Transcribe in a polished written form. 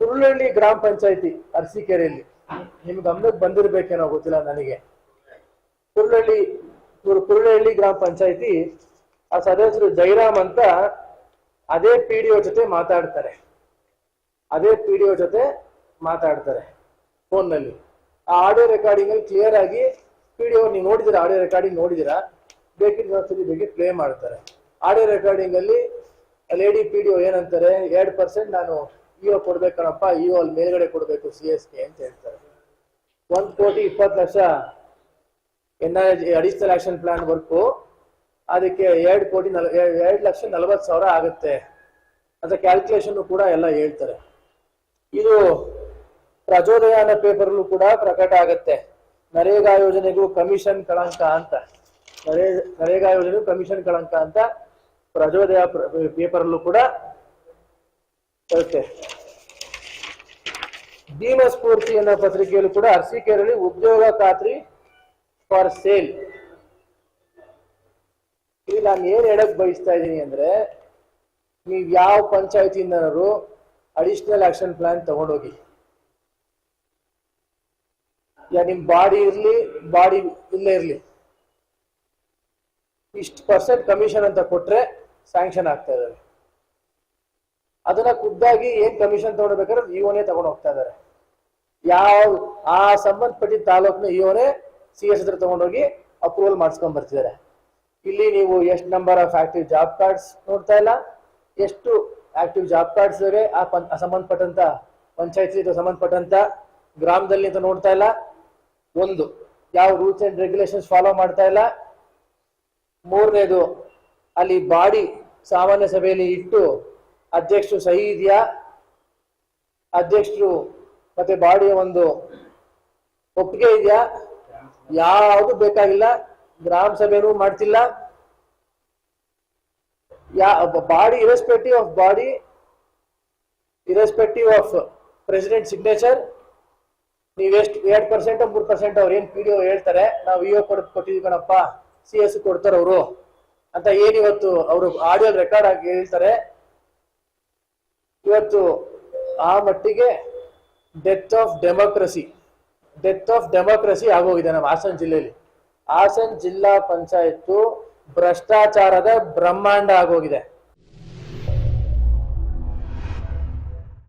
ಕುರುಳಳ್ಳಿ ಗ್ರಾಮ ಪಂಚಾಯತಿ ಅರಸೀಕೆರೆಯಲ್ಲಿ ನಿಮ್ಗೆ ಗಮನಕ್ಕೆ ಬಂದಿರ್ಬೇಕೇನೋ ಗೊತ್ತಿಲ್ಲ ನನಗೆ. ಕುರುಳಳ್ಳಿ ಗ್ರಾಮ ಪಂಚಾಯತಿ ಆ ಸದಸ್ಯರು ಜೈರಾಮ್ ಅಂತ ಅದೇ ಪಿಡಿಒ ಜೊತೆ ಮಾತಾಡ್ತಾರೆ ಫೋನ್ ನಲ್ಲಿ. ಆ ಆಡಿಯೋ ರೆಕಾರ್ಡಿಂಗ್ ಅಲ್ಲಿ ಕ್ಲಿಯರ್ ಆಗಿ ಪಿಡಿಒ ನೀವು ನೋಡಿದಿರಾ, ಆಡಿಯೋ ರೆಕಾರ್ಡಿಂಗ್ ನೋಡಿದಿರಾ, ಬೇಕಿದ್ರೆ ಪ್ಲೇ ಮಾಡ್ತಾರೆ. ಆಡಿಯೋ ರೆಕಾರ್ಡಿಂಗ್ ಅಲ್ಲಿ ಲೇಡಿ ಪಿಡಿಒ ಏನಂತಾರೆ, 2% ನಾನು ಇಒ ಕೊಡ್ಬೇಕಣಪ್ಪ, ಇಒ ಅಲ್ಲಿ ಮೇಲ್ಗಡೆ ಕೊಡ್ಬೇಕು CSK ಅಂತ ಹೇಳ್ತಾರೆ. 1,20,00,000 NRG additional action plan work, ಅದಕ್ಕೆ 2,40,00,000 ಆಗುತ್ತೆ ಅಂತ ಕ್ಯಾಲ್ಕುಲೇಷನ್ ಕೂಡ ಎಲ್ಲ ಹೇಳ್ತಾರೆ. ಇದು ಪ್ರಚೋದಯ ಅನ್ನೋ ಪೇಪರ್ಲು ಕೂಡ ಪ್ರಕಟ ಆಗುತ್ತೆ. ನರೇಗಾ ಯೋಜನೆಗೂ ಕಮಿಷನ್ ಕಳಂಕ ಅಂತ, ನರೇಗಾ ಯೋಜನೆಗೂ ಕಮಿಷನ್ ಕಳಂಕ ಅಂತ ಪ್ರಚೋದಯ ಪೇಪರ್ಲು ಕೂಡ ಬರುತ್ತೆ. ಭೀಮಸ್ಫೂರ್ತಿ ಅನ್ನೋ ಪತ್ರಿಕೆಯಲ್ಲೂ ಕೂಡ ಅರಸೀಕೆರೆಯಲ್ಲಿ ಉದ್ಯೋಗ ಖಾತ್ರಿ ಫಾರ್ ಸೇಲ್. ಇಲ್ಲಿ ನಾನು ಏನ್ ಹೇಳಕ್ ಬಯಸ್ತಾ ಇದ್ದೀನಿ ಅಂದ್ರೆ, ನೀವ್ ಯಾವ ಪಂಚಾಯತಿಯಿಂದನಾದ್ರು ಅಡಿಷನಲ್ ಆಕ್ಷನ್ ಪ್ಲಾನ್ ತಗೊಂಡೋಗಿ, ನಿಮ್ ಬಾಡಿ ಇರ್ಲಿ ಬಾಡಿ ಇಲ್ಲೇ ಇರ್ಲಿ, ಇಷ್ಟು % ಕಮಿಷನ್ ಅಂತ ಕೊಟ್ರೆ ಸ್ಯಾಂಕ್ಷನ್ ಆಗ್ತಾ ಇದಾವೆ. ಅದನ್ನ ಖುದ್ದಾಗಿ ಏನ್ ಕಮಿಷನ್ ತಗೊಂಡ್ಬೇಕಾದ್ರೆ ಇಒನೇ ತಗೊಂಡು ಹೋಗ್ತಾ ಇದಾರೆ. ಆ ಸಂಬಂಧಪಟ್ಟಿದ್ದ ತಾಲೂಕ್ನ ಇಒನೇ CS ಹತ್ರ ತಗೊಂಡೋಗಿ ಅಪ್ರೂವಲ್ ಮಾಡಿಸ್ಕೊಂಡ್ ಬರ್ತಿದ್ದಾರೆ. ಇಲ್ಲಿ ನೀವು ಎಷ್ಟು number of active job cards ನೋಡ್ತಾ ಇಲ್ಲ, ಎಷ್ಟು ಆಕ್ಟಿವ್ ಜಾಬ್ ಕಾರ್ಡ್ಸ್ ಇವೆ ಆ ಸಂಬಂಧಪಟ್ಟಂತ ಪಂಚಾಯತಿ ಸಂಬಂಧಪಟ್ಟಂತ ಗ್ರಾಮದಲ್ಲಿ ಅಂತ ನೋಡ್ತಾ ಇಲ್ಲ. ಒಂದು, ಯಾವ ರೂಲ್ಸ್ ಅಂಡ್ ರೆಗ್ಯುಲೇಷನ್ಸ್ ಫಾಲೋ ಮಾಡ್ತಾ ಇಲ್ಲ. ಮೂರನೇದು, ಅಲ್ಲಿ ಬಾಡಿ ಸಾಮಾನ್ಯ ಸಭೆಯಲ್ಲಿ ಇಟ್ಟು ಅಧ್ಯಕ್ಷರು ಸಹಿ ಇದೆಯಾ, ಅಧ್ಯಕ್ಷರು ಮತ್ತೆ ಬಾಡಿಯ ಒಂದು ಒಪ್ಪಿಗೆ ಇದೆಯಾ, ಯಾವುದು ಬೇಕಾಗಿಲ್ಲ. ಗ್ರಾಮ ಸಭೆನೂ ಮಾಡ್ತಿಲ್ಲ. Body irrespective of president signature, ನೀವೆಷ್ಟು 2% 3% ಅವ್ರು ಏನ್ ಪಿಡಿಒ ಹೇಳ್ತಾರೆ, ನಾವು ಇಒ ಕೊಟ್ಟಿದ್ವಿ ಕಣಪ್ಪ, CS ಕೊಡ್ತಾರೆ ಅವರು ಅಂತ ಏನಿವತ್ತು ಅವರು ಆಡಿಯೋ ರೆಕಾರ್ಡ್ ಆಗಿ ಹೇಳ್ತಾರೆ. ಇವತ್ತು ಆ ಮಟ್ಟಿಗೆ ಡೆತ್ ಆಫ್ ಡೆಮೋಕ್ರಸಿ ಆಗೋಗಿದೆ ನಮ್ಮ ಹಾಸನ ಜಿಲ್ಲೆಯಲ್ಲಿ. ಹಾಸನ ಜಿಲ್ಲಾ ಪಂಚಾಯತ್ ಭ್ರಷ್ಟಾಚಾರದ ಬ್ರಹ್ಮಾಂಡ ಆಗೋಗಿದೆ.